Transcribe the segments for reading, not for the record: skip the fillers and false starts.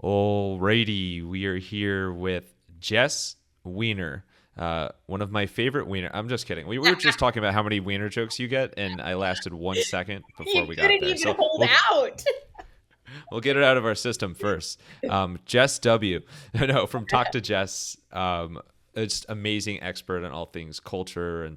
Alrighty, we are here with Jess Weiner, one of my favorite Wiener. I'm just kidding. We were just talking about how many Wiener jokes you get, and I lasted 1 second before You we got couldn't there. even So hold out. we'll get it out of our system first. Jess W. No, from Talk to Jess. It's amazing expert on all things culture and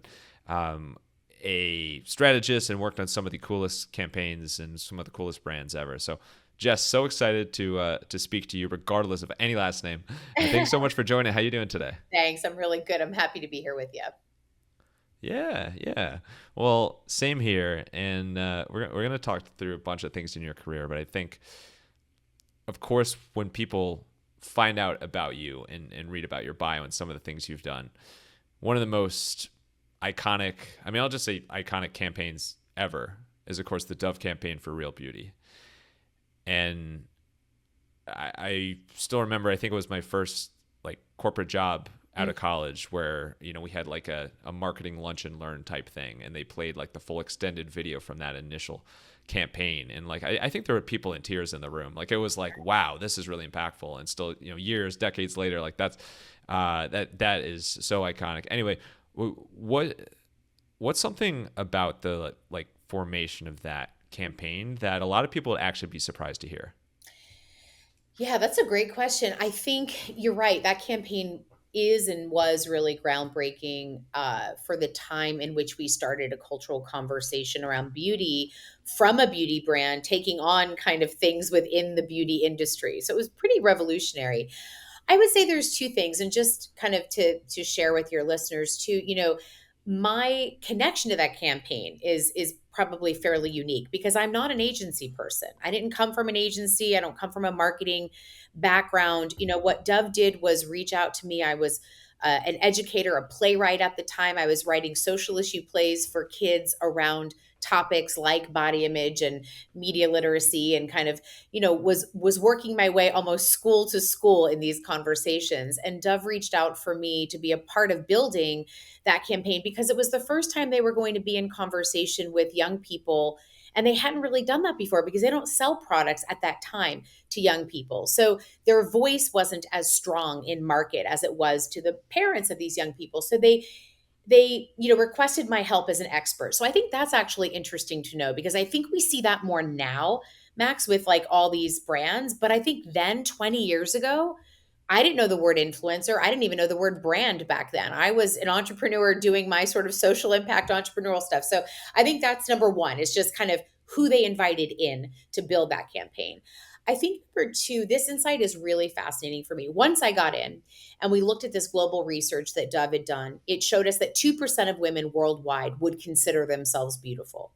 a strategist and worked on some of the coolest campaigns and some of the coolest brands ever. So, Jess, so excited to speak to you, regardless of any last name. Thanks so much for joining. How you doing today? Thanks. I'm really good. I'm happy to be here with you. Yeah, yeah. Well, same here, and we're gonna talk through a bunch of things in your career, but I think, of course, when people find out about you and read about your bio and some of the things you've done, one of the most iconic, I mean, I'll just say iconic campaigns ever is, of course, the Dove campaign for Real Beauty. And I still remember, I think it was my first like corporate job out Mm. of college where, we had like a marketing lunch and learn type thing. And they played like the full extended video from that initial campaign. And like, I think there were people in tears in the room. Like, it was like, wow, this is really impactful. And still, years, decades later, like that is so iconic. Anyway, what's something about the like formation of that campaign that a lot of people would actually be surprised to hear? Yeah, that's a great question. I think you're right. That campaign is and was really groundbreaking for the time in which we started a cultural conversation around beauty from a beauty brand taking on kind of things within the beauty industry. So it was pretty revolutionary. I would say there's two things, and just kind of to share with your listeners too. My connection to that campaign is probably fairly unique because I'm not an agency person. I didn't come from an agency. I don't come from a marketing background. What Dove did was reach out to me. I was an educator, a playwright at the time. I was writing social issue plays for kids around topics like body image and media literacy, and kind of was working my way almost school to school in these conversations. And Dove reached out for me to be a part of building that campaign because it was the first time they were going to be in conversation with young people, and they hadn't really done that before because they don't sell products at that time to young people. So their voice wasn't as strong in market as it was to the parents of these young people. So they requested my help as an expert. So I think that's actually interesting to know because I think we see that more now, Max, with like all these brands. But I think then 20 years ago, I didn't know the word influencer. I didn't even know the word brand back then. I was an entrepreneur doing my sort of social impact entrepreneurial stuff. So I think that's number one, is just kind of who they invited in to build that campaign. I think number two, this insight is really fascinating for me. Once I got in and we looked at this global research that Dove had done, it showed us that 2% of women worldwide would consider themselves beautiful,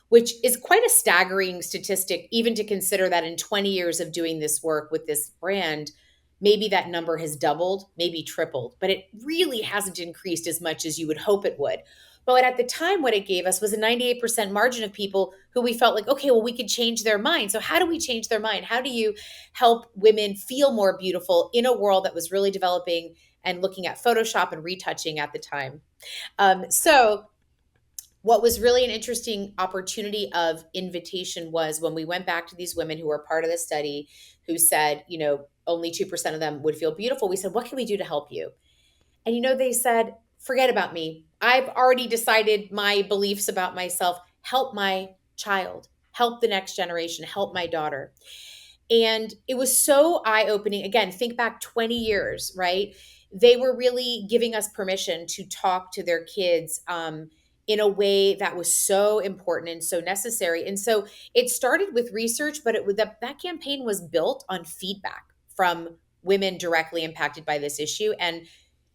which is quite a staggering statistic, even to consider that in 20 years of doing this work with this brand, maybe that number has doubled, maybe tripled, but it really hasn't increased as much as you would hope it would. But at the time, what it gave us was a 98% margin of people who we felt like, okay, well, we could change their mind. So, how do we change their mind? How do you help women feel more beautiful in a world that was really developing and looking at Photoshop and retouching at the time? So, what was really an interesting opportunity of invitation was when we went back to these women who were part of the study who said, only 2% of them would feel beautiful. We said, what can we do to help you? And, they said, forget about me. I've already decided my beliefs about myself. Help my child, help the next generation, help my daughter. And it was so eye opening. Again, think back 20 years, right? They were really giving us permission to talk to their kids in a way that was so important and so necessary. And so it started with research, but that campaign was built on feedback from women directly impacted by this issue. And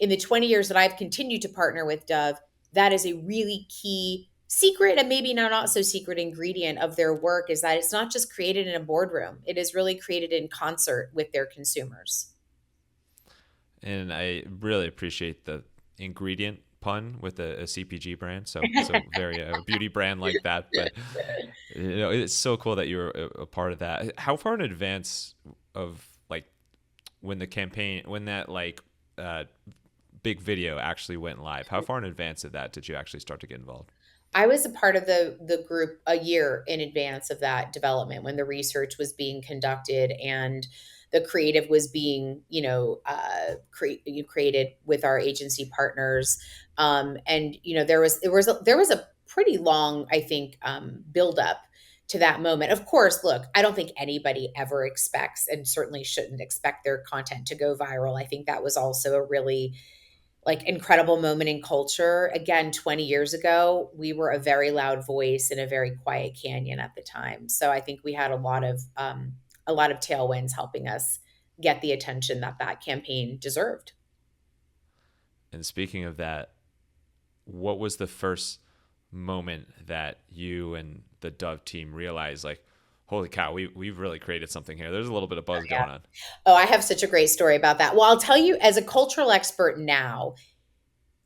in the 20 years that I've continued to partner with Dove, that is a really key secret, and maybe not so secret ingredient of their work, is that it's not just created in a boardroom. It is really created in concert with their consumers. And I really appreciate the ingredient pun with a CPG brand. So very a beauty brand like that. But it's so cool that you're a part of that. How far in advance of like when that like big video actually went live? How far in advance of that did you actually start to get involved? I was a part of the group a year in advance of that development when the research was being conducted and the creative was being, created with our agency partners. And there was a pretty long, I think, build up to that moment. Of course, look, I don't think anybody ever expects, and certainly shouldn't expect, their content to go viral. I think that was also a really like incredible moment in culture. Again, 20 years ago, we were a very loud voice in a very quiet canyon at the time. So I think we had a lot of tailwinds helping us get the attention that that campaign deserved. And speaking of that, what was the first moment that you and the Dove team realized, like, holy cow, we've really created something here? There's a little bit of buzz Yeah. going on. Oh, I have such a great story about that. Well, I'll tell you, as a cultural expert now,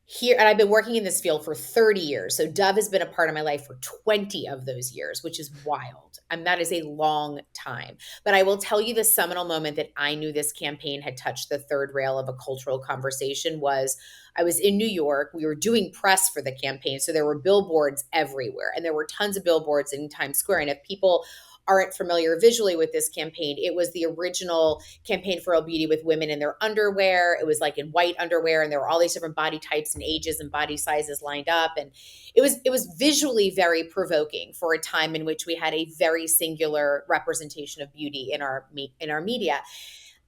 here, and I've been working in this field for 30 years. So Dove has been a part of my life for 20 of those years, which is wild. And that is a long time. But I will tell you, the seminal moment that I knew this campaign had touched the third rail of a cultural conversation was I was in New York. We were doing press for the campaign. So there were billboards everywhere, and there were tons of billboards in Times Square. And if people aren't familiar visually with this campaign, it was the original campaign for Real Beauty with women in their underwear. It was like in white underwear, and there were all these different body types and ages and body sizes lined up. And it was visually very provoking for a time in which we had a very singular representation of beauty in our media.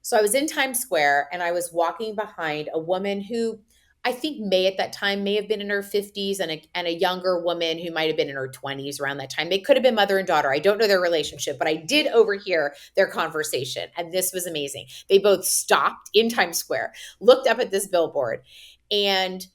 So I was in Times Square and I was walking behind a woman who I think at that time may have been in her 50s, and a younger woman who might have been in her 20s around that time. They could have been mother and daughter. I don't know their relationship, but I did overhear their conversation. And this was amazing. They both stopped in Times Square, looked up at this billboard, and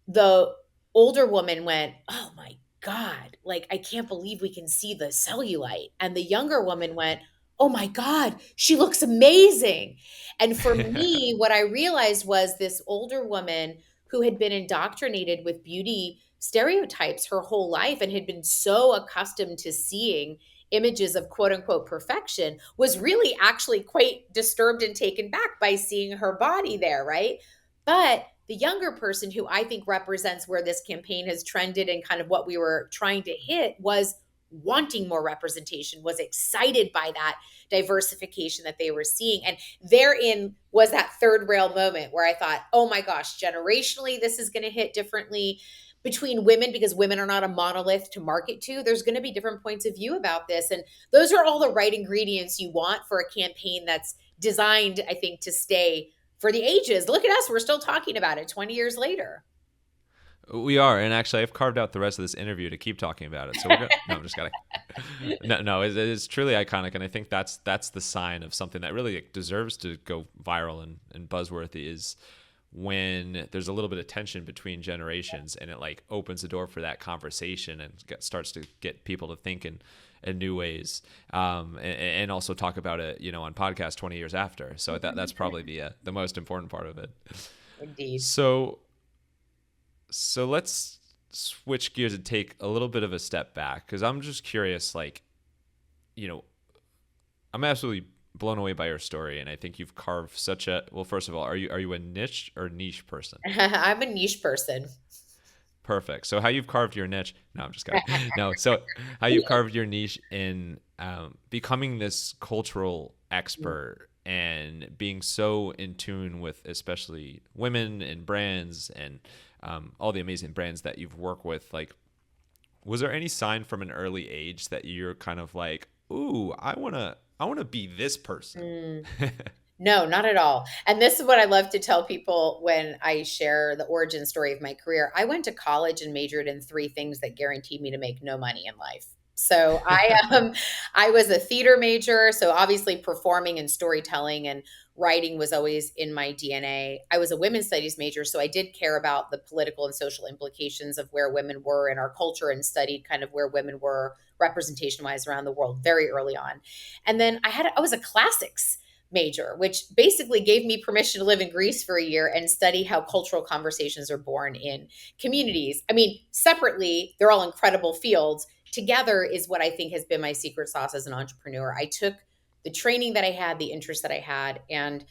the older woman went, "Oh my God, like, I can't believe we can see the cellulite." And the younger woman went, "Oh my God, she looks amazing." And for me, what I realized was this older woman who had been indoctrinated with beauty stereotypes her whole life and had been so accustomed to seeing images of quote unquote perfection was really actually quite disturbed and taken back by seeing her body there, right? But the younger person, who I think represents where this campaign has trended and kind of what we were trying to hit, was wanting more representation, was excited by that diversification that they were seeing. And therein was that third rail moment where I thought, oh my gosh, generationally, this is going to hit differently between women, because women are not a monolith to market to. There's going to be different points of view about this. And those are all the right ingredients you want for a campaign that's designed, I think, to stay for the ages. Look at us. We're still talking about it 20 years later. We are, and actually, I've carved out the rest of this interview to keep talking about it. So we're going. No, I'm just kidding. No, no, it's truly iconic, and I think that's the sign of something that really deserves to go viral and buzzworthy, is when there's a little bit of tension between generations, and it like opens the door for that conversation and starts to get people to think in new ways, and also talk about it, on podcast 20 years after. So that's probably the most important part of it. Indeed. So let's switch gears and take a little bit of a step back, because I'm just curious, like, I'm absolutely blown away by your story, and I think you've carved such a, well, first of all, are you a niche or niche person? I'm a niche person. Perfect. So how you've carved your niche? No, I'm just kidding. No. So how you've carved your niche in becoming this cultural expert and being so in tune with especially women and brands and all the amazing brands that you've worked with. Like, was there any sign from an early age that you're kind of like, ooh, I wanna be this person? Mm. No, not at all. And this is what I love to tell people when I share the origin story of my career. I went to college and majored in three things that guaranteed me to make no money in life. So I was a theater major, so obviously performing and storytelling and writing was always in my DNA. I was a women's studies major, so I did care about the political and social implications of where women were in our culture and studied kind of where women were representation wise around the world very early on. And then I was a classics major, which basically gave me permission to live in Greece for a year and study how cultural conversations are born in communities. I mean, separately, they're all incredible fields. Together is what I think has been my secret sauce as an entrepreneur. I took the training that I had, the interest that I had, and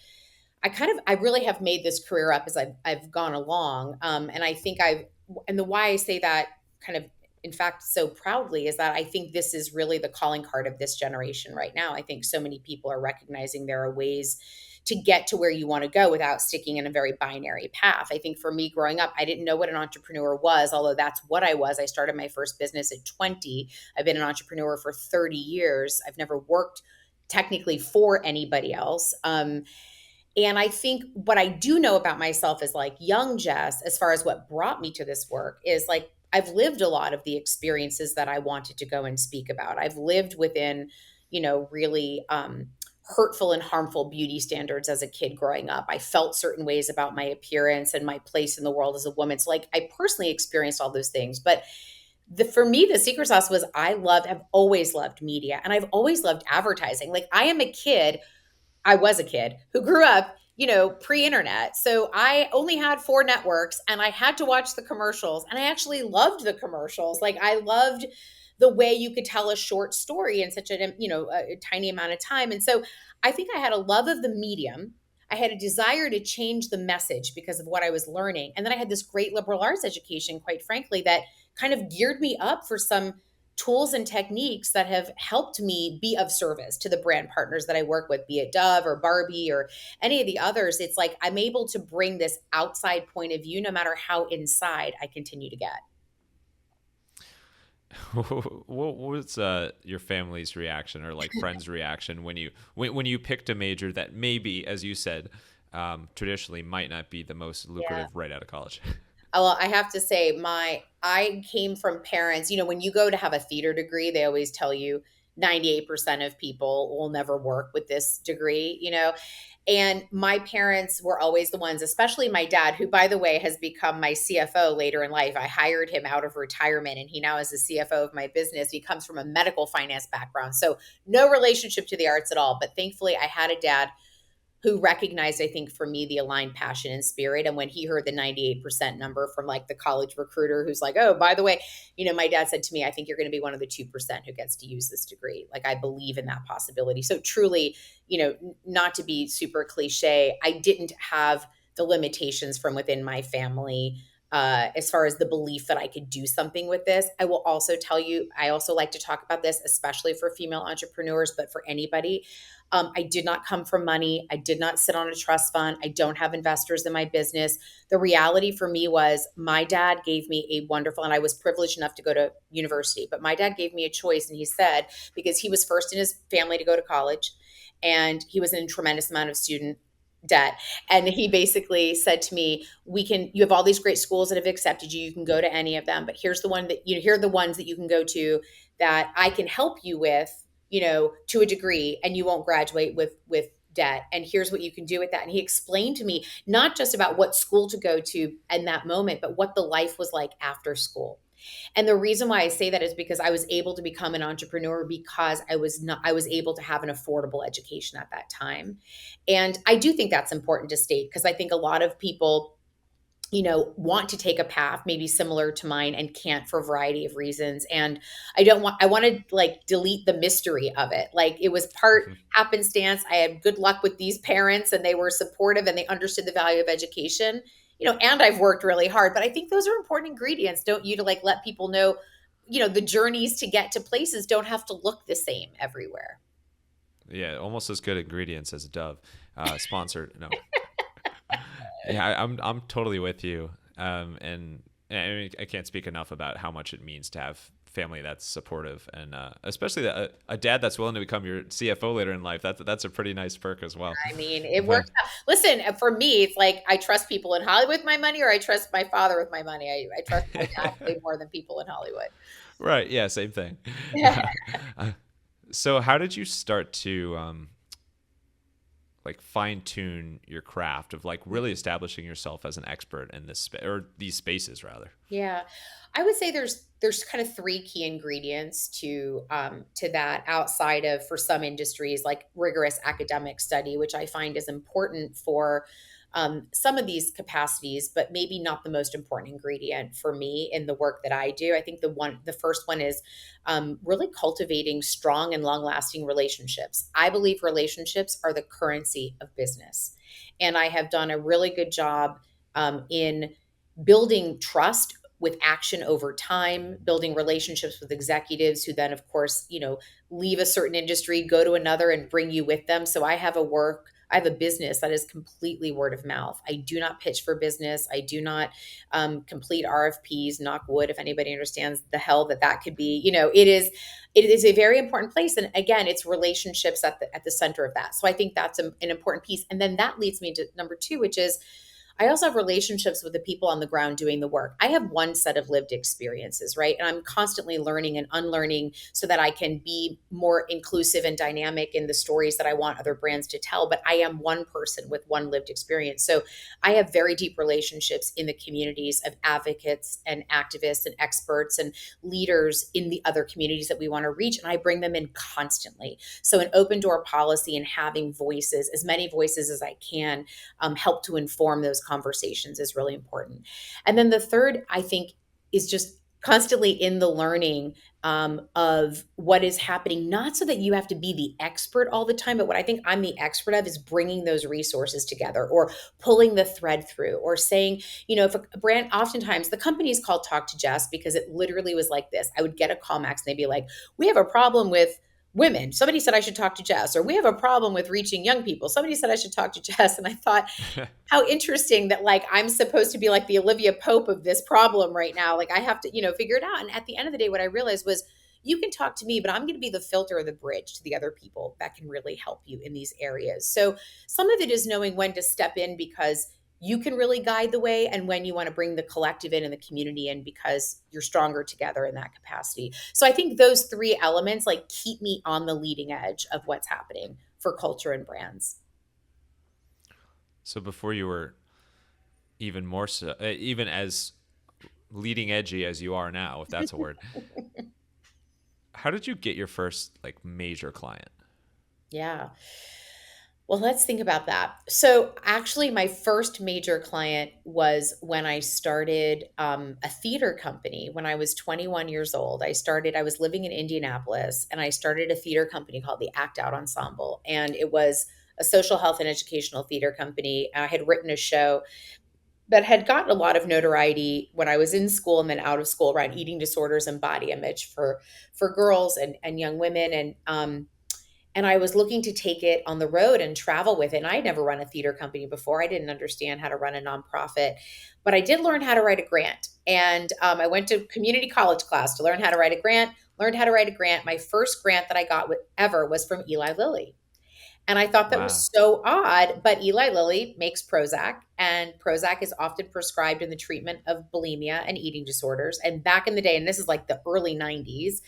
I really have made this career up as I've gone along. And I think and the why I say that kind of in fact, so proudly, is that I think this is really the calling card of this generation right now. I think so many people are recognizing there are ways to get to where you want to go without sticking in a very binary path. I think for me growing up, I didn't know what an entrepreneur was, although that's what I was. I started my first business at 20. I've been an entrepreneur for 30 years. I've never worked technically for anybody else. And I think what I do know about myself is like young Jess, as far as what brought me to this work, is like I've lived a lot of the experiences that I wanted to go and speak about. I've lived within, really hurtful and harmful beauty standards as a kid growing up. I felt certain ways about my appearance and my place in the world as a woman. So, like, I personally experienced all those things. But for me, the secret sauce was I've always loved media and I've always loved advertising. Like, I was a kid who grew up, pre-internet. So I only had 4 networks and I had to watch the commercials, and I actually loved the commercials. Like, I loved the way you could tell a short story in such a tiny amount of time. And so I think I had a love of the medium. I had a desire to change the message because of what I was learning. And then I had this great liberal arts education, quite frankly, that kind of geared me up for some tools and techniques that have helped me be of service to the brand partners that I work with, be it Dove or Barbie or any of the others. It's like I'm able to bring this outside point of view no matter how inside I continue to get. What was your family's reaction or like friends' reaction when you picked a major that maybe, as you said, traditionally might not be the most Yeah. lucrative right out of college? Well, I have to say, I came from parents, when you go to have a theater degree, they always tell you 98% of people will never work with this degree. And my parents were always the ones, especially my dad, who, by the way, has become my CFO later in life. I hired him out of retirement and he now is the CFO of my business. He comes from a medical finance background. So no relationship to the arts at all. But thankfully, I had a dad who recognized, I think, for me, the aligned passion and spirit. And when he heard the 98% number from like the college recruiter who's like, oh, by the way, my dad said to me, I think you're going to be one of the 2% who gets to use this degree. Like, I believe in that possibility. So truly, not to be super cliche, I didn't have the limitations from within my family as far as the belief that I could do something with this. I will also tell you, I also like to talk about this, especially for female entrepreneurs, but for anybody. I did not come from money. I did not sit on a trust fund. I don't have investors in my business. The reality for me was my dad gave me a wonderful, and I was privileged enough to go to university, but my dad gave me a choice. And he said, because he was first in his family to go to college and he was in a tremendous amount of student debt. And he basically said to me, you have all these great schools that have accepted you. You can go to any of them, but here's the one that, here are the ones that you can go to that I can help you with, to a degree, and you won't graduate with debt. And here's what you can do with that. And he explained to me not just about what school to go to in that moment, but what the life was like after school. And the reason why I say that is because I was able to become an entrepreneur because I was able to have an affordable education at that time. And I do think that's important to state because I think a lot of people want to take a path maybe similar to mine and can't for a variety of reasons. And I want to like delete the mystery of it. Like, it was part happenstance. I had good luck with these parents and they were supportive and they understood the value of education, and I've worked really hard. But I think those are important ingredients, don't you, to like let people know, the journeys to get to places don't have to look the same everywhere. Yeah, almost as good ingredients as a Dove. Sponsored. No. Yeah, I'm totally with you. And I mean, I can't speak enough about how much it means to have family that's supportive, and especially a dad that's willing to become your CFO later in life. That's a pretty nice perk as well. I mean, it works out. Listen, for me, it's like I trust people in Hollywood with my money, or I trust my father with my money. I trust my dad way more than people in Hollywood. Right. Yeah. Same thing. Uh, so, how did you start to like fine tune your craft of like really establishing yourself as an expert in this or these spaces rather? Yeah, I would say there's kind of 3 key ingredients to that, outside of, for some industries, like rigorous academic study, which I find is important for some of these capacities, but maybe not the most important ingredient for me in the work that I do. I think the first one is really cultivating strong and long lasting relationships. I believe relationships are the currency of business, and I have done a really good job in building trust with action over time, building relationships with executives who then, of course, leave a certain industry, go to another, and bring you with them. So I have a business that is completely word of mouth. I do not pitch for business. I do not complete RFPs, knock wood, if anybody understands the hell that could be. It is a very important place. And again, it's relationships at the center of that. So I think that's an important piece. And then that leads me to number two, which is I also have relationships with the people on the ground doing the work. I have one set of lived experiences, right? And I'm constantly learning and unlearning so that I can be more inclusive and dynamic in the stories that I want other brands to tell. But I am one person with one lived experience. So I have very deep relationships in the communities of advocates and activists and experts and leaders in the other communities that we want to reach. And I bring them in constantly. So an open door policy and having voices, as many voices as I can, help to inform those conversations is really important. And then the third, I think, is just constantly in the learning of what is happening, not so that you have to be the expert all the time, but what I think I'm the expert of is bringing those resources together or pulling the thread through or saying, if a brand, oftentimes the company is called Talk to Jess because it literally was like this. I would get a call, Max, and they'd be like, we have a problem with women. Somebody said I should talk to Jess, or we have a problem with reaching young people. Somebody said I should talk to Jess. And I thought, how interesting that I'm supposed to be like the Olivia Pope of this problem right now. Like I have to, figure it out. And at the end of the day, what I realized was you can talk to me, but I'm going to be the filter or the bridge to the other people that can really help you in these areas. So some of it is knowing when to step in because you can really guide the way and when you want to bring the collective in and the community in because you're stronger together in that capacity. So I think those three elements keep me on the leading edge of what's happening for culture and brands. So before you were even more so, even as leading edgy as you are now, if that's a word, how did you get your first major client? Yeah. Well, let's think about that. So, actually, my first major client was when I started a theater company when I was 21 years old. I was living in Indianapolis and I started a theater company called the Act Out Ensemble. And it was a social health and educational theater company. I had written a show that had gotten a lot of notoriety when I was in school and then out of school around eating disorders and body image for girls and young women. And I was looking to take it on the road and travel with it. And I'd never run a theater company before. I didn't understand how to run a nonprofit, but I did learn how to write a grant. And I went to community college class to learn how to write a grant, learned how to write a grant. My first grant that I got ever was from Eli Lilly. And I thought that Wow. was so odd, but Eli Lilly makes Prozac, and Prozac is often prescribed in the treatment of bulimia and eating disorders. And back in the day, and this is like the early 90s,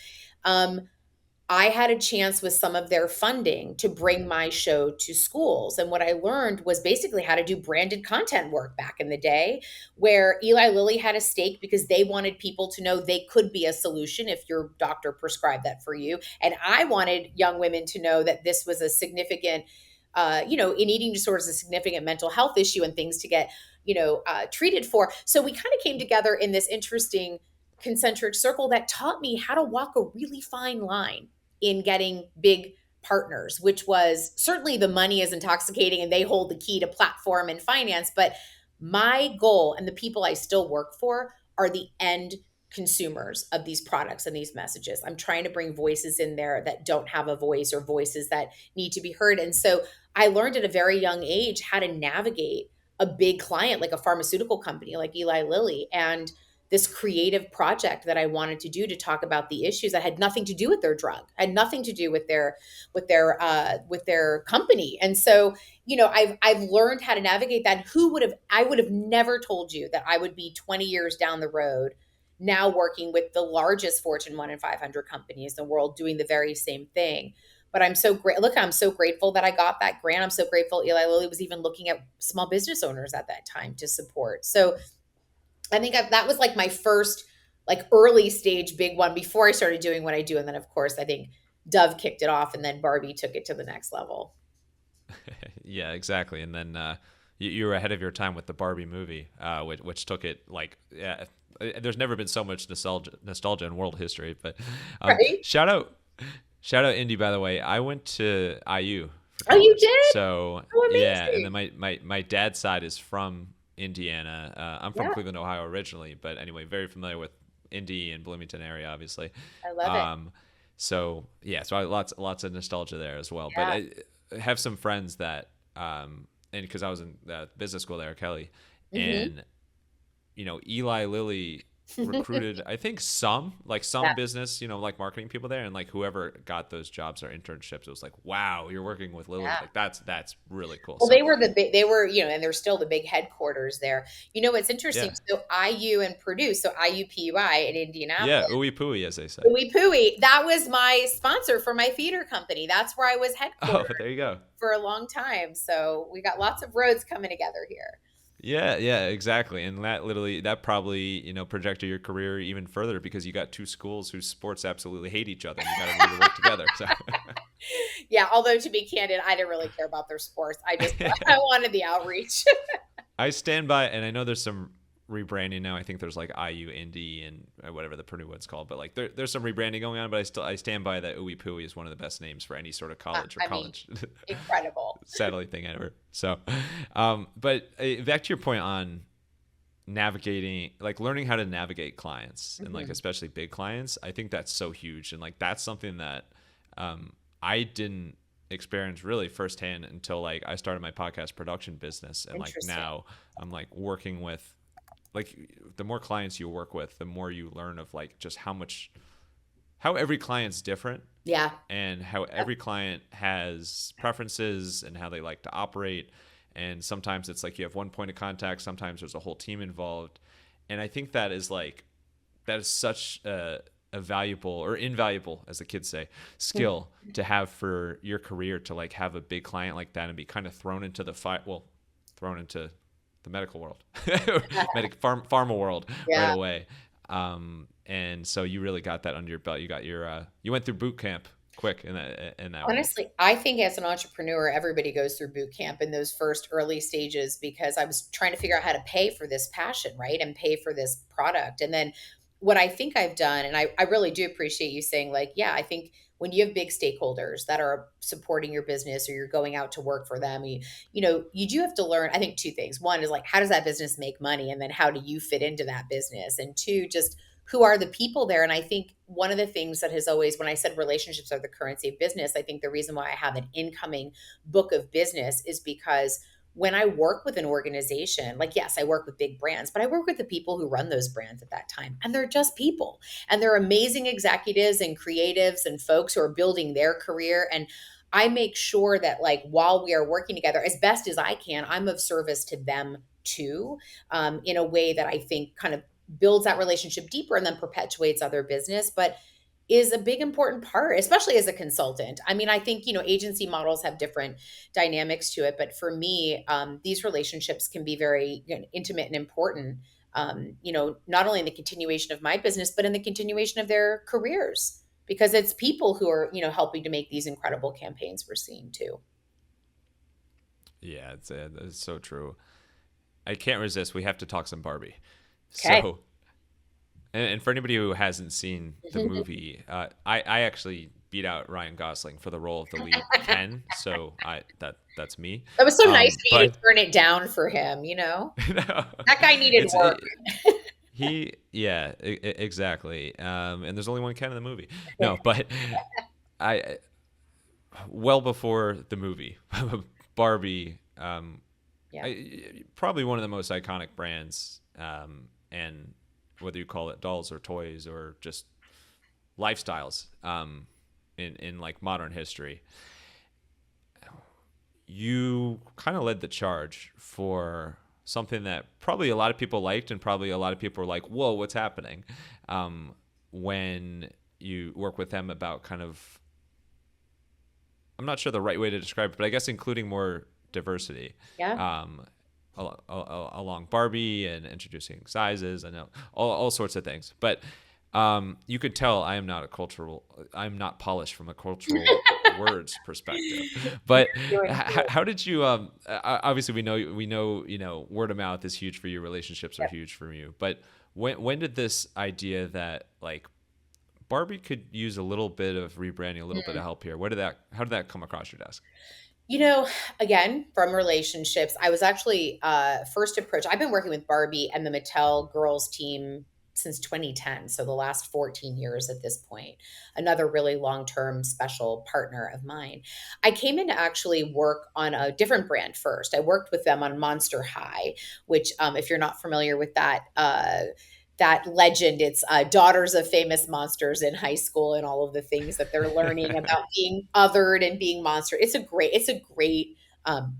I had a chance with some of their funding to bring my show to schools. And what I learned was basically how to do branded content work back in the day, where Eli Lilly had a stake because they wanted people to know they could be a solution if your doctor prescribed that for you. And I wanted young women to know that this was a significant, in eating disorders, a significant mental health issue and things to get, treated for. So we kind of came together in this interesting concentric circle that taught me how to walk a really fine line in getting big partners, which was certainly the money is intoxicating and they hold the key to platform and finance. But my goal and the people I still work for are the end consumers of these products and these messages. I'm trying to bring voices in there that don't have a voice or voices that need to be heard. And so I learned at a very young age how to navigate a big client like a pharmaceutical company like Eli Lilly and this creative project that I wanted to do to talk about the issues that had nothing to do with their drug, had nothing to do with their company. And so, I've learned how to navigate that. I would have never told you that I would be 20 years down the road now working with the largest Fortune 1 in 500 companies in the world doing the very same thing. But I'm so great. Look, I'm so grateful that I got that grant. I'm so grateful Eli Lilly was even looking at small business owners at that time to support. So I think that was my first early stage big one before I started doing what I do. And then of course, I think Dove kicked it off and then Barbie took it to the next level. Yeah, exactly. And then you were ahead of your time with the Barbie movie, which took it yeah. There's never been so much nostalgia in world history. But Right? shout out Indy, by the way. I went to IU for Oh, you college, did? so Oh, yeah. And amazing. then my dad's side is from Indiana. I'm from Yeah, Cleveland, Ohio originally, but anyway, very familiar with Indy and Bloomington area, obviously. I love it. Um, so yeah, so lots of nostalgia there as well. But Yeah. I have some friends that, and because I was in business school there, Kelly, Hmm. and Eli Lilly recruited, I think some Yeah. business, like marketing people there, and like whoever got those jobs or internships, it was like, wow, you're working with Lilly. Yeah. Like that's really cool. Well, So they were they were, and they're still the big headquarters there. What's interesting? yeah, So IU and Purdue, so IUPUI in yeah, Indianapolis, ooey pooey, as they say. Ooey Pooey, that was my sponsor for my theater company. That's where I was Oh, headquartered there you go. for a long time. So we got lots of roads coming together here. Yeah, yeah, exactly. And that probably, projected your career even further because you got two schools whose sports absolutely hate each other and you got to really work together. So Yeah, although to be candid, I didn't really care about their sports. I wanted the outreach. I stand by, and I know there's some rebranding now. I think there's like IU Indy and whatever the Purdue one's called, but like there's some rebranding going on. But I stand by that Ooey Pooey is one of the best names for any sort of college or I mean, college incredible. satellite thing ever. So, but back to your point on navigating, like learning how to navigate clients and like Mhm. especially big clients. I think that's so huge, and like that's something that I didn't experience really firsthand until like I started my podcast production business, and like Interesting. now I'm like working with, like, the more clients you work with, the more you learn of like just how every client's different, Yeah. and how every client has preferences and how they like to operate. And sometimes it's like you have one point of contact, sometimes there's a whole team involved. And I think that is such a valuable, or invaluable as the kids say, skill to have for your career, to like have a big client like that and be kind of thrown into the fire, well, thrown into the medical world, pharma world right Yeah. away. And so you really got that under your belt. You got you went through boot camp quick in that world. Honestly, I think as an entrepreneur, everybody goes through boot camp in those first early stages because I was trying to figure out how to pay for this passion, right? And pay for this product. And then what I think I've done, and I really do appreciate you saying, like, yeah, I think when you have big stakeholders that are supporting your business or you're going out to work for them, you do have to learn, I think, two things. One is like, how does that business make money? And then how do you fit into that business? And two, just who are the people there? And I think one of the things that has always, when I said relationships are the currency of business, I think the reason why I have an incoming book of business is because when I work with an organization, like, yes, I work with big brands, but I work with the people who run those brands at that time. And they're just people. And they're amazing executives and creatives and folks who are building their career. And I make sure that, like, while we are working together, as best as I can, I'm of service to them too, in a way that I think kind of builds that relationship deeper and then perpetuates other business, but is a big important part, especially as a consultant. I mean, I think, agency models have different dynamics to it, but for me, these relationships can be very, intimate and important, not only in the continuation of my business, but in the continuation of their careers, because it's people who are, helping to make these incredible campaigns we're seeing too. Yeah, it's so true. I can't resist. We have to talk some Barbie. Okay. So, and for anybody who hasn't seen the movie, I actually beat out Ryan Gosling for the role of the lead Ken. So that's me. That was so nice for you to But turn it down for him, you know? no, That guy needed it's work. yeah, exactly. And there's only one Ken in the movie. No, but I well before the movie, Barbie, Yeah. probably one of the most iconic brands, and whether you call it dolls or toys or just lifestyles, in like modern history. You kind of led the charge for something that probably a lot of people liked, and probably a lot of people were like, "Whoa, what's happening?" When you work with them about kind of, I'm not sure the right way to describe it, but I guess including more diversity, Yeah. along Barbie, and introducing sizes and all sorts of things. But you could tell I'm not polished from a cultural words perspective. But You're doing good. how did you? Obviously, we know word of mouth is huge for you. Relationships are Yep. huge for you. But when did this idea that like Barbie could use a little bit of rebranding, a little bit of help here? How did that come across your desk? You know, again, from relationships, I was actually first approached. I've been working with Barbie and the Mattel girls team since 2010, so the last 14 years at this point. Another really long-term special partner of mine. I came in to actually work on a different brand first. I worked with them on Monster High, which, if you're not familiar with that legend. It's daughters of famous monsters in high school and all of the things that they're learning about being othered and being monster. It's a great um,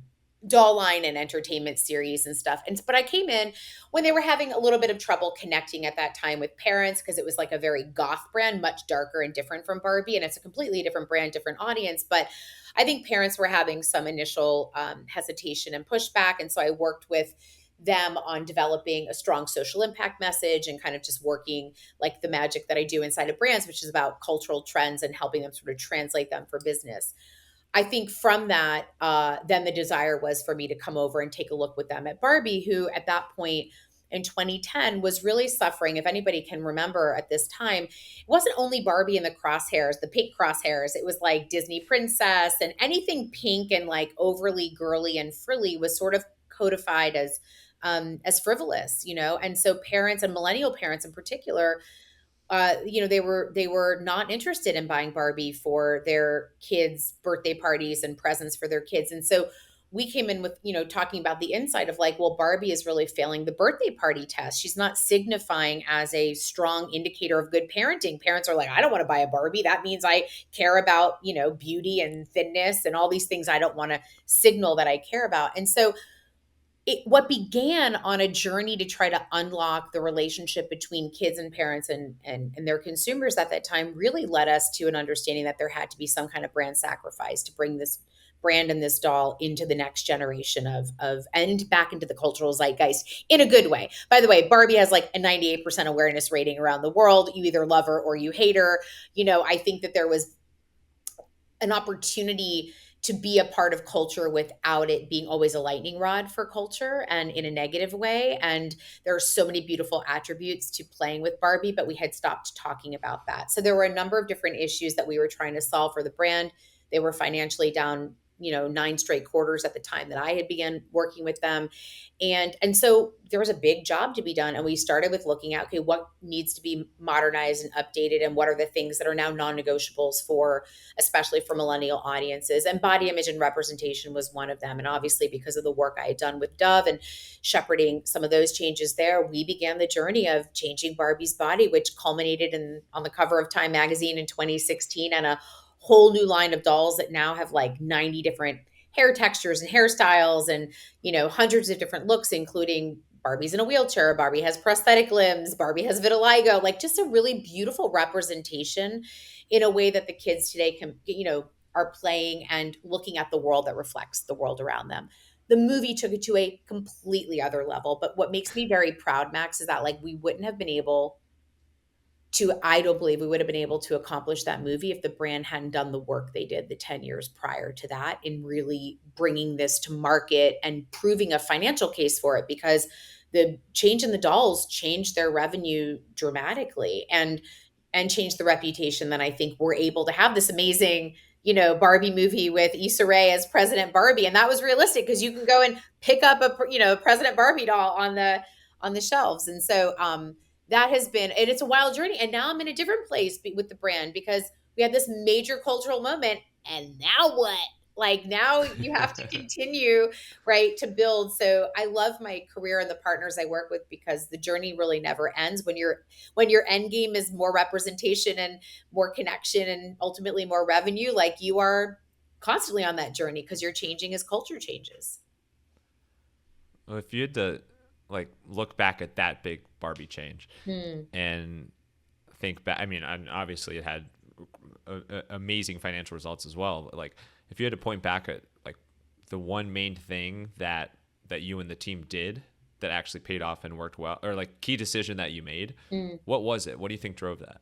doll line and entertainment series and stuff. And but I came in when they were having a little bit of trouble connecting at that time with parents because it was like a very goth brand, much darker and different from Barbie, and it's a completely different brand, different audience. But I think parents were having some initial hesitation and pushback, and so I worked with them on developing a strong social impact message and kind of just working like the magic that I do inside of brands, which is about cultural trends and helping them sort of translate them for business. I think from that, then the desire was for me to come over and take a look with them at Barbie, who at that point in 2010 was really suffering. If anybody can remember at this time, it wasn't only Barbie and the crosshairs, the pink crosshairs. It was like Disney Princess and anything pink and like overly girly and frilly was sort of codified as frivolous, you know. And so parents and millennial parents in particular, they were not interested in buying Barbie for their kids' birthday parties and presents for their kids. And so we came in with, talking about the insight of like, well, Barbie is really failing the birthday party test. She's not signifying as a strong indicator of good parenting. Parents are like, I don't want to buy a Barbie. That means I care about, beauty and thinness and all these things I don't want to signal that I care about. And so what began on a journey to try to unlock the relationship between kids and parents and their consumers at that time really led us to an understanding that there had to be some kind of brand sacrifice to bring this brand and this doll into the next generation of and back into the cultural zeitgeist in a good way. By the way, Barbie has like a 98% awareness rating around the world. You either love her or you hate her. I think that there was an opportunity to be a part of culture without it being always a lightning rod for culture and in a negative way. And there are so many beautiful attributes to playing with Barbie, but we had stopped talking about that. So there were a number of different issues that we were trying to solve for the brand. They were financially down, 9 straight quarters at the time that I had begun working with them. And so there was a big job to be done. And we started with looking at, okay, what needs to be modernized and updated, and what are the things that are now non-negotiables for, especially for millennial audiences. And body image and representation was one of them. And obviously, because of the work I had done with Dove and shepherding some of those changes there, we began the journey of changing Barbie's body, which culminated on the cover of Time magazine in 2016, and a whole new line of dolls that now have like 90 different hair textures and hairstyles and hundreds of different looks, including Barbie's in a wheelchair, Barbie has prosthetic limbs, Barbie has vitiligo, like just a really beautiful representation in a way that the kids today can, are playing and looking at the world that reflects the world around them. The movie took it to a completely other level. But what makes me very proud, Max, is that like we wouldn't have been able to, I don't believe we would have been able to accomplish that movie if the brand hadn't done the work they did the 10 years prior to that in really bringing this to market and proving a financial case for it, because the change in the dolls changed their revenue dramatically and changed the reputation. That I think we're able to have this amazing, Barbie movie with Issa Rae as President Barbie. And that was realistic because you can go and pick up a President Barbie doll on the shelves. And so that has been, and it's a wild journey. And now I'm in a different place with the brand because we had this major cultural moment. And now what? Like now you have to continue, right, to build. So I love my career and the partners I work with because the journey really never ends. When your end game is more representation and more connection and ultimately more revenue, like you are constantly on that journey because you're changing as culture changes. Well, if you had to like look back at that big Barbie change Hmm. and think back, I mean, obviously it had amazing financial results as well. But like, if you had to point back at like the one main thing that you and the team did that actually paid off and worked well, or like key decision that you made, Hmm. what was it? What do you think drove that?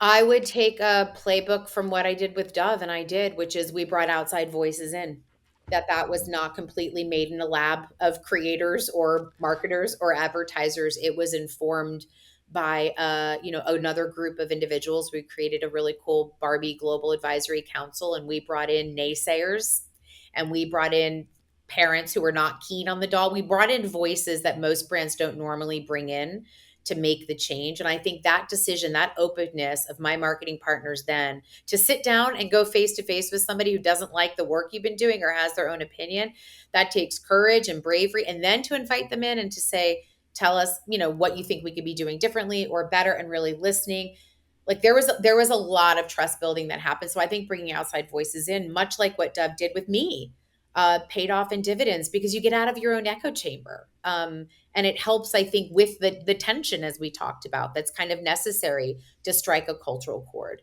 I would take a playbook from what I did with Dove, and I did, which is we brought outside voices in. That was not completely made in a lab of creators or marketers or advertisers. It was informed by another group of individuals. We created a really cool Barbie Global Advisory Council, and we brought in naysayers, and we brought in parents who were not keen on the doll. We brought in voices that most brands don't normally bring in to make the change. And I think that decision, that openness of my marketing partners then to sit down and go face to face with somebody who doesn't like the work you've been doing or has their own opinion, that takes courage and bravery. And then to invite them in and to say, tell us, what you think we could be doing differently or better, and really listening. Like there was a lot of trust building that happened. So I think bringing outside voices in, much like what Dove did with me, paid off in dividends, because you get out of your own echo chamber. And it helps, I think, with the tension, as we talked about, that's kind of necessary to strike a cultural chord.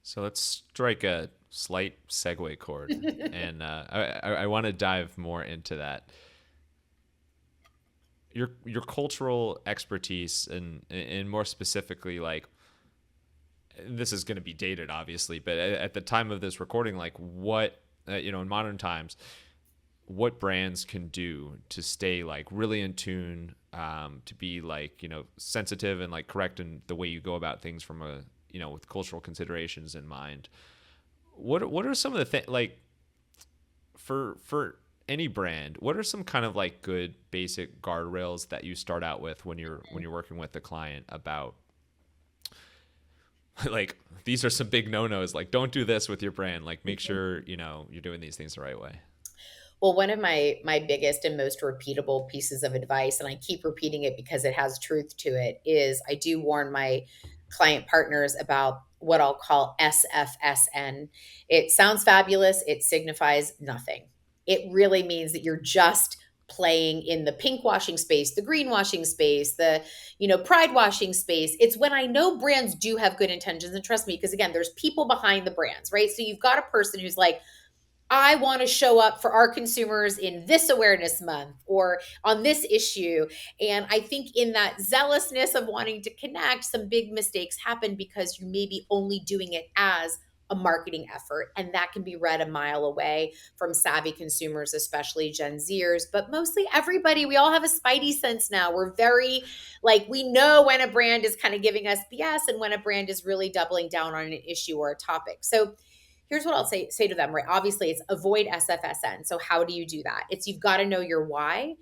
So let's strike a slight segue chord, and I want to dive more into that. Your cultural expertise, and more specifically, like, this is going to be dated, obviously, but at the time of this recording, like, what in modern times, what brands can do to stay like really in tune, to be like sensitive and like correct in the way you go about things from a with cultural considerations in mind. What are some of the things, like, for any brand, what are some kind of like good basic guardrails that you start out with when you're working with the client about, like, these are some big no-nos, like, don't do this with your brand, like, make sure you're doing these things the right way? Well, one of my biggest and most repeatable pieces of advice, and I keep repeating it because it has truth to it, is I do warn my client partners about what I'll call SFSN. It sounds fabulous. It signifies nothing. It really means that you're just playing in the pink washing space, the green washing space, the pride washing space. It's when I know brands do have good intentions, and trust me, because again, there's people behind the brands, right? So you've got a person who's like, I want to show up for our consumers in this awareness month or on this issue. And I think in that zealousness of wanting to connect, some big mistakes happen because you may be only doing it as a marketing effort. And that can be read a mile away from savvy consumers, especially Gen Zers, but mostly everybody. We all have a spidey sense now. We're very, like, we know when a brand is kind of giving us BS and when a brand is really doubling down on an issue or a topic. So here's what I'll say to them, right? Obviously, it's avoid SFSN. So how do you do that? It's, you've got to know your why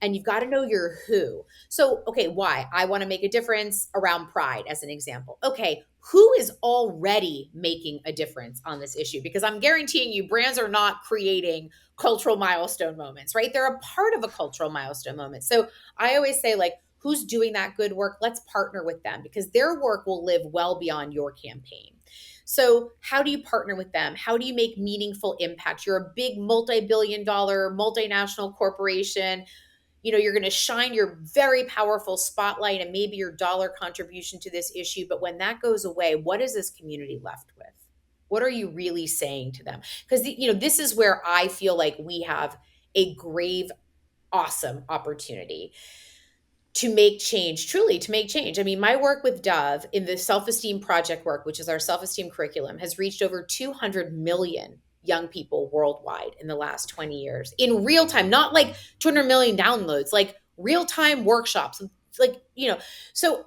and you've got to know your who. So, okay, why? I want to make a difference around pride, as an example. Okay, who is already making a difference on this issue? Because I'm guaranteeing you, brands are not creating cultural milestone moments, right? They're a part of a cultural milestone moment. So I always say, like, who's doing that good work? Let's partner with them, because their work will live well beyond your campaign. So how do you partner with them? How do you make meaningful impact? You're a big multi-billion dollar multinational corporation. You're going to shine your very powerful spotlight and maybe your dollar contribution to this issue. But when that goes away, what is this community left with? What are you really saying to them? Because, this is where I feel like we have a grave, awesome opportunity to make change, truly to make change. I mean, my work with Dove in the self-esteem project work, which is our self-esteem curriculum, has reached over 200 million young people worldwide in the last 20 years in real time, not like 200 million downloads, like real time workshops. Like, so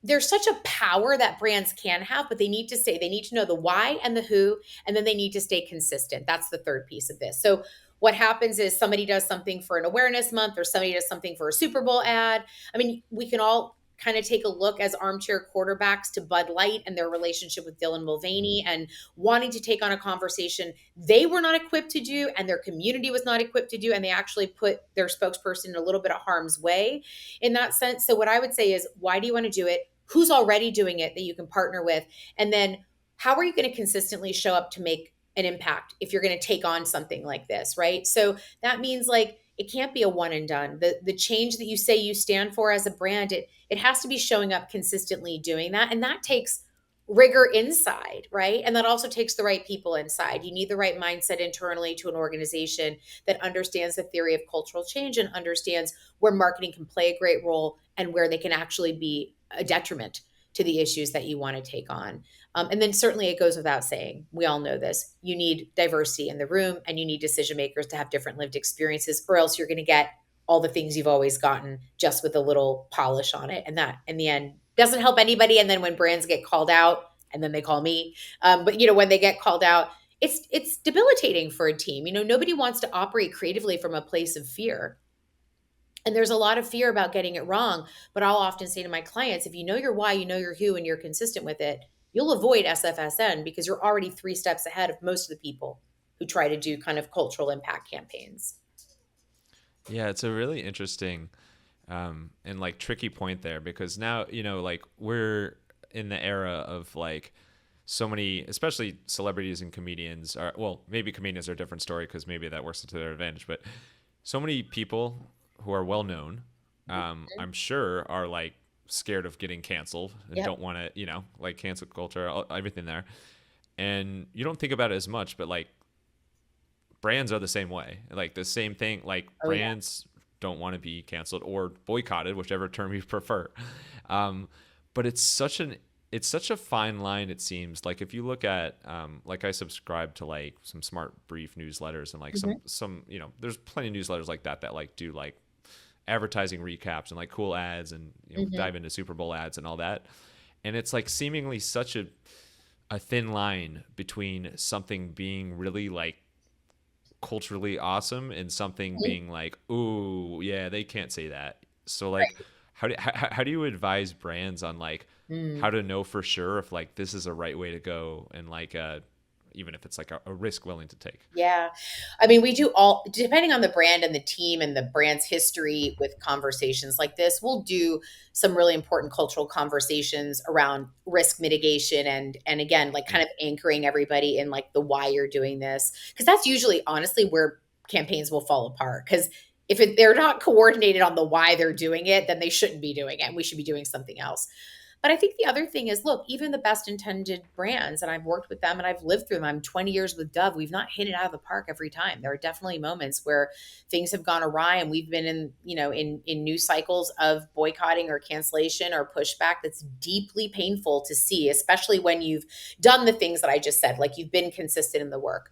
there's such a power that brands can have, but they need to know the why and the who, and then they need to stay consistent. That's the third piece of this. So what happens is somebody does something for an awareness month or somebody does something for a Super Bowl ad. I mean, we can all kind of take a look as armchair quarterbacks to Bud Light and their relationship with Dylan Mulvaney and wanting to take on a conversation they were not equipped to do and their community was not equipped to do. And they actually put their spokesperson in a little bit of harm's way in that sense. So what I would say is, why do you want to do it? Who's already doing it that you can partner with? And then how are you going to consistently show up to make an impact if you're going to take on something like this, right? So that means, like, it can't be a one and done. The change that you say you stand for as a brand, it has to be showing up consistently doing that. And that takes rigor inside, right? And that also takes the right people inside. You need the right mindset internally to an organization that understands the theory of cultural change and understands where marketing can play a great role and where they can actually be a detriment to the issues that you want to take on. And then certainly it goes without saying, we all know this, you need diversity in the room and you need decision makers to have different lived experiences, or else you're going to get all the things you've always gotten just with a little polish on it. And that in the end doesn't help anybody. And then when brands get called out, and then they call me, but when they get called out, it's debilitating for a team. Nobody wants to operate creatively from a place of fear. And there's a lot of fear about getting it wrong. But I'll often say to my clients, if you know your why, you know your who, and you're consistent with it, you'll avoid SFSN because you're already 3 steps ahead of most of the people who try to do kind of cultural impact campaigns. Yeah, it's a really interesting and like tricky point there, because now, like we're in the era of like so many, especially celebrities and comedians are, well, maybe comedians are a different story because maybe that works to their advantage, but so many people who are well known, I'm sure are like scared of getting canceled and Yep. don't want to, like cancel culture, everything there. And you don't think about it as much, but like brands are the same way. Like the same thing, like Oh, yeah. brands don't want to be canceled or boycotted, whichever term you prefer. Um, but it's such a fine line. It seems like if you look at like I subscribe to like some Smart Brief newsletters, and like Mhm. some there's plenty of newsletters like that like do like advertising recaps and like cool ads, and Mhm. dive into Super Bowl ads and all that. And it's like seemingly such a thin line between something being really like culturally awesome and something Mhm. being like, ooh, yeah, they can't say that. So like, Right. how do you advise brands on like Mm. how to know for sure if like this is a right way to go, and like even if it's like a risk willing to take? Yeah. I mean, we do all, depending on the brand and the team and the brand's history with conversations like this, we'll do some really important cultural conversations around risk mitigation and again, like kind Mm. of anchoring everybody in like the why you're doing this. Because that's usually honestly where campaigns will fall apart. Because if they're not coordinated on the why they're doing it, then they shouldn't be doing it. And we should be doing something else. But I think the other thing is, look, even the best intended brands, and I've worked with them and I've lived through them. I'm 20 years with Dove. We've not hit it out of the park every time. There are definitely moments where things have gone awry, and we've been in news cycles of boycotting or cancellation or pushback that's deeply painful to see, especially when you've done the things that I just said, like you've been consistent in the work.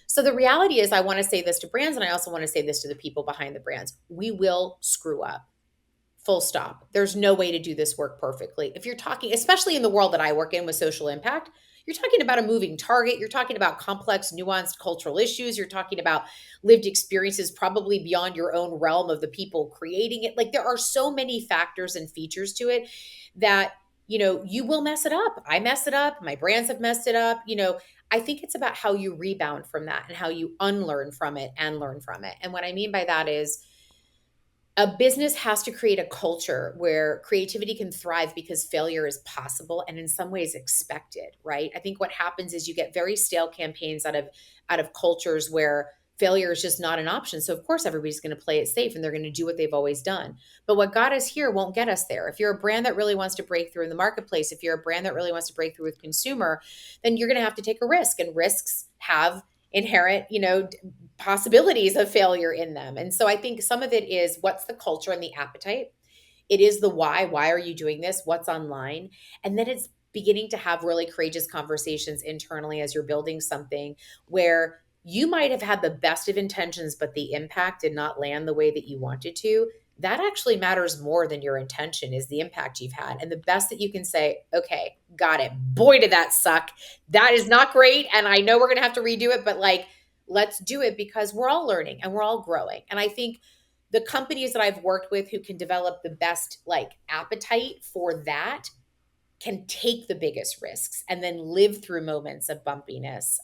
So the reality is, I want to say this to brands, and I also want to say this to the people behind the brands. We will screw up. Full stop. There's no way to do this work perfectly. If you're talking, especially in the world that I work in with social impact, you're talking about a moving target. You're talking about complex, nuanced cultural issues. You're talking about lived experiences, probably beyond your own realm of the people creating it. Like there are so many factors and features to it that, you will mess it up. I mess it up. My brands have messed it up. I think it's about how you rebound from that and how you unlearn from it and learn from it. And what I mean by that is, a business has to create a culture where creativity can thrive because failure is possible and in some ways expected, right? I think what happens is you get very stale campaigns out of cultures where failure is just not an option. So of course everybody's going to play it safe and they're going to do what they've always done. But what got us here won't get us there. If you're a brand that really wants to break through in the marketplace, if you're a brand that really wants to break through with consumer, then you're going to have to take a risk, and risks have inherent, possibilities of failure in them. And so I think some of it is, what's the culture and the appetite? It is the why. Why are you doing this? What's online? And then it's beginning to have really courageous conversations internally as you're building something where you might have had the best of intentions, but the impact did not land the way that you wanted to. That actually matters more than your intention, is the impact you've had. And the best that you can say, okay, got it. Boy, did that suck. That is not great. And I know we're going to have to redo it, but like, let's do it because we're all learning and we're all growing. And I think the companies that I've worked with who can develop the best like appetite for that can take the biggest risks and then live through moments of bumpiness.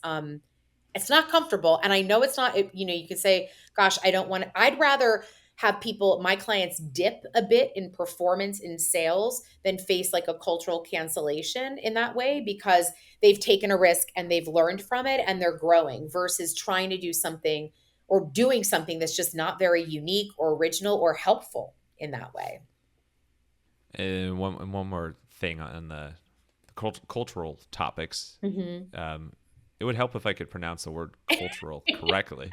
It's not comfortable, and I know it's not. You can say, "Gosh, I don't want to." I'd rather have people, my clients, dip a bit in performance in sales than face like a cultural cancellation in that way, because they've taken a risk and they've learned from it and they're growing versus trying to do something or doing something that's just not very unique or original or helpful in that way. And one more thing on the cultural topics. Mhm. Um, it would help if I could pronounce the word cultural correctly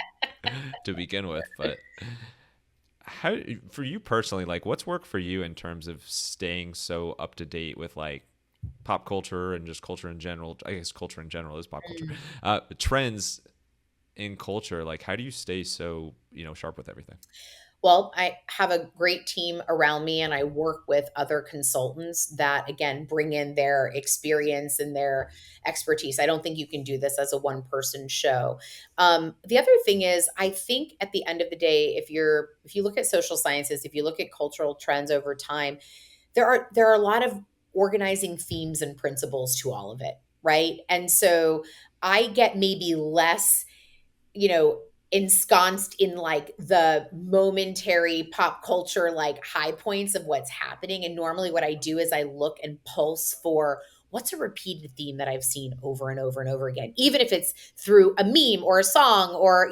to begin with. But how, for you personally, like what's worked for you in terms of staying so up to date with like pop culture and just culture in general? I guess culture in general is pop culture. Mm. Trends in culture. Like how do you stay so, sharp with everything? Well, I have a great team around me, and I work with other consultants that, again, bring in their experience and their expertise. I don't think you can do this as a one person show. The other thing is, I think at the end of the day, if you look at social sciences, if you look at cultural trends over time, there are a lot of organizing themes and principles to all of it, right? And so I get maybe less, you know, ensconced in like the momentary pop culture, like high points of what's happening. And normally what I do is I look and pulse for what's a repeated theme that I've seen over and over and over again, even if it's through a meme or a song or,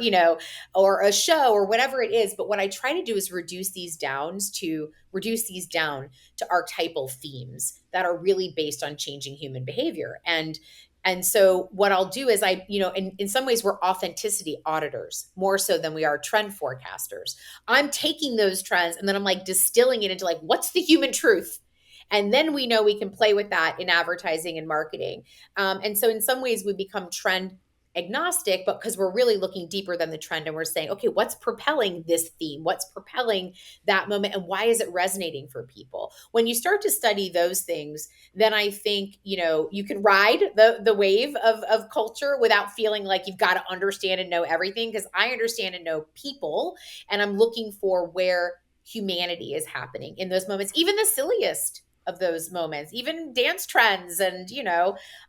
or a show or whatever it is. But what I try to do is reduce these down to archetypal themes that are really based on changing human behavior. And so what I'll do is in some ways we're authenticity auditors more so than we are trend forecasters. I'm taking those trends and then I'm like distilling it into like, what's the human truth? And then we know we can play with that in advertising and marketing. And so in some ways we become trend agnostic, but because we're really looking deeper than the trend and we're saying, okay, what's propelling this theme? What's propelling that moment? And why is it resonating for people? When you start to study those things, then I think, you can ride the wave of culture without feeling like you've got to understand and know everything. Because I understand and know people, and I'm looking for where humanity is happening in those moments, even the silliest of those moments, even dance trends and,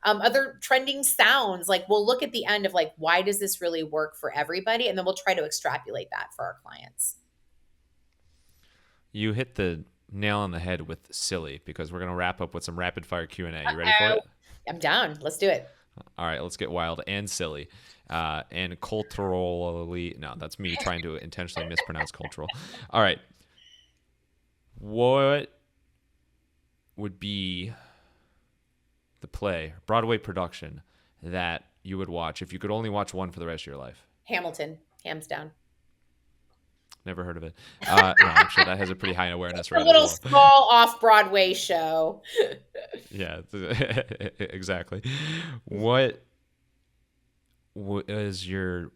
other trending sounds. Like we'll look at the end of like, why does this really work for everybody? And then we'll try to extrapolate that for our clients. You hit the nail on the head with silly, because we're going to wrap up with some rapid fire Q&A. You ready for it? I'm down. Let's do it. All right, let's get wild and silly. And culturally, no, that's me trying to intentionally mispronounce cultural. All right. What would be the play, Broadway production that you would watch if you could only watch one for the rest of your life? Hamilton, hands down. Never heard of it. No, I'm sure that has a pretty high awareness rate. A little small off-Broadway show. Yeah, exactly. What is your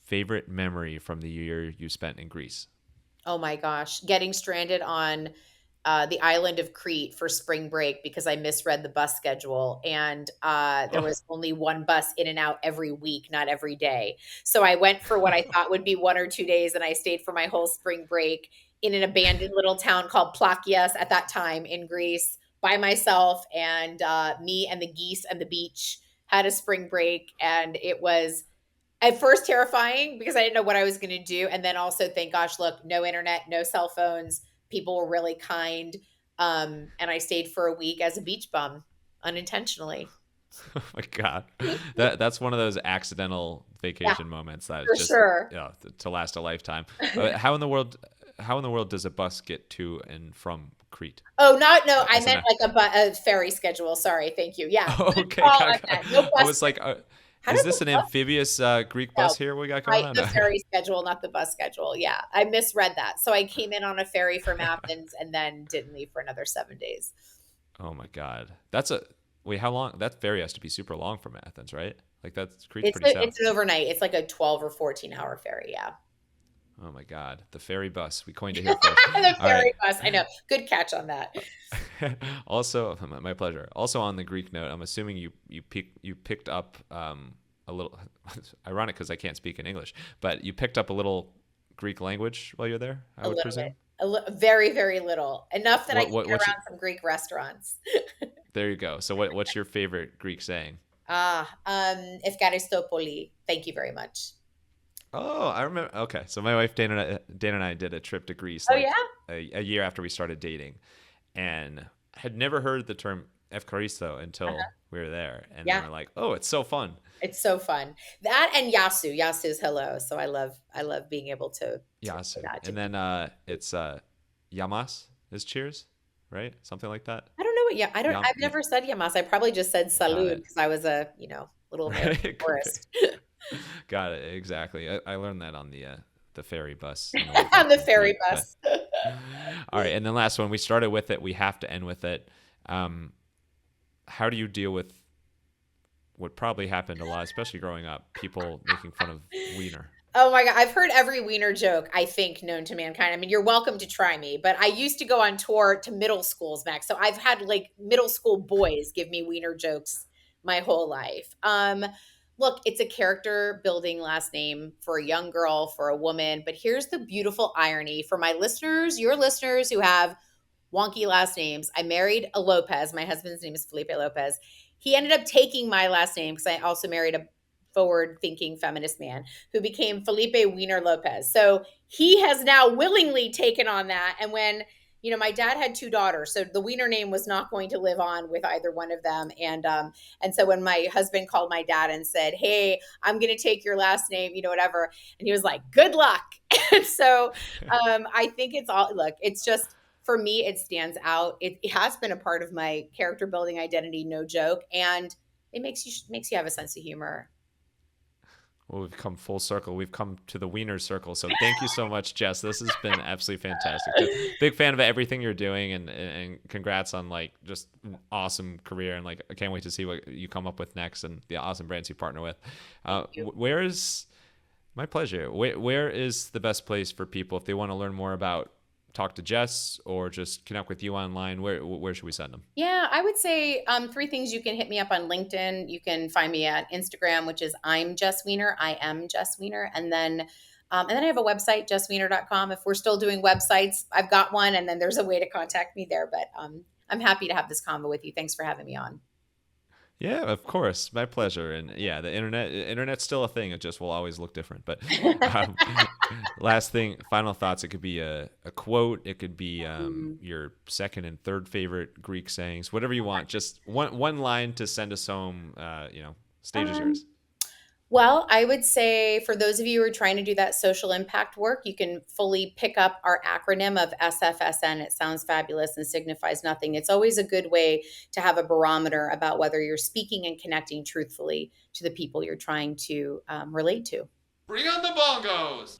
favorite memory from the year you spent in Greece? Oh my gosh, getting stranded on the island of Crete for spring break because I misread the bus schedule, and there was only one bus in and out every week, not every day. So I went for what I thought would be 1 or 2 days, and I stayed for my whole spring break in an abandoned little town called Plakias at that time in Greece by myself, and me and the geese and the beach had a spring break, and it was at first terrifying because I didn't know what I was going to do, and then also, thank gosh, look, no internet, no cell phones. People were really kind. And I stayed for a week as a beach bum unintentionally. Oh my God. That's one of those accidental vacation moments that For is just sure. To last a lifetime. How in the world does a bus get to and from Crete? Oh, no, I meant like a ferry schedule. Sorry. Thank you. Yeah. Oh, okay. No bus. I was like, is this an amphibious Greek No, bus here we got going on? the ferry schedule, not the bus schedule. Yeah, I misread that. So I came in on a ferry from Athens and then didn't leave for another 7 days. Oh my God. Wait, how long? That ferry has to be super long from Athens, right? Like that's Crete's pretty south. It's an overnight. It's like a 12 or 14-hour ferry. Yeah. Oh my God. The ferry bus. We coined it here first. The ferry bus. I know. Good catch on that. Also, my pleasure. Also on the Greek note, I'm assuming you picked up a little ironic because I can't speak in English, but you picked up a little Greek language while you're there, I would presume. Very, very little. Enough that I can get around some Greek restaurants. There you go. So what's your favorite Greek saying? Efkaristo poli. Thank you very much. Oh, I remember. Okay, so my wife Dan and I did a trip to Greece. A year after we started dating, and had never heard the term "efkaristo" until we were there, and then we're like, "Oh, it's so fun!" It's so fun. That and Yasu. Yasu's hello. So I love being able to Yasu, and then it's Yamas is cheers, right? Something like that. I don't know what. Yeah, I've never said Yamas. I probably just said salud because I was a little tourist. Got it. Exactly. I learned that on the ferry bus. On the ferry bus. All right. And then last one, we started with it. We have to end with it. How do you deal with what probably happened a lot, especially growing up, people making fun of Wiener? Oh my God. I've heard every wiener joke, I think, known to mankind. I mean, you're welcome to try me, but I used to go on tour to middle schools, Max. So I've had like middle school boys give me wiener jokes my whole life. Look, it's a character building last name for a young girl, for a woman. But here's the beautiful irony for my listeners, your listeners who have wonky last names. I married a Lopez. My husband's name is Felipe Lopez. He ended up taking my last name because I also married a forward thinking feminist man who became Felipe Weiner Lopez. So he has now willingly taken on that. And when, my dad had two daughters, so the Weiner name was not going to live on with either one of them. And so when my husband called my dad and said, "Hey, I'm going to take your last name," whatever, and he was like, "Good luck." And so I think it's all, look, it's just, for me, it stands out. It has been a part of my character building identity, no joke, and it makes you have a sense of humor. Well, we've come full circle. We've come to the wiener circle. So thank you so much, Jess. This has been absolutely fantastic. Just big fan of everything you're doing, and congrats on like just an awesome career. And like I can't wait to see what you come up with next and the awesome brands you partner with. Thank you. Where is my pleasure? Where is the best place for people if they want to learn more about talk to Jess or just connect with you online? Where should we send them? Yeah, I would say three things. You can hit me up on LinkedIn. You can find me at Instagram, which is I'm Jess Weiner. I am Jess Weiner. And then I have a website, jessweiner.com. If we're still doing websites, I've got one, and then there's a way to contact me there. But I'm happy to have this convo with you. Thanks for having me on. Yeah, of course, my pleasure. And yeah, the internet's still a thing. It just will always look different. But um, last thing, final thoughts. It could be a quote. It could be your second and third favorite Greek sayings. Whatever you want. Just one line to send us home. Stage is yours. Well, I would say for those of you who are trying to do that social impact work, you can fully pick up our acronym of SFSN. It sounds fabulous and signifies nothing. It's always a good way to have a barometer about whether you're speaking and connecting truthfully to the people you're trying to relate to. Bring on the bongos.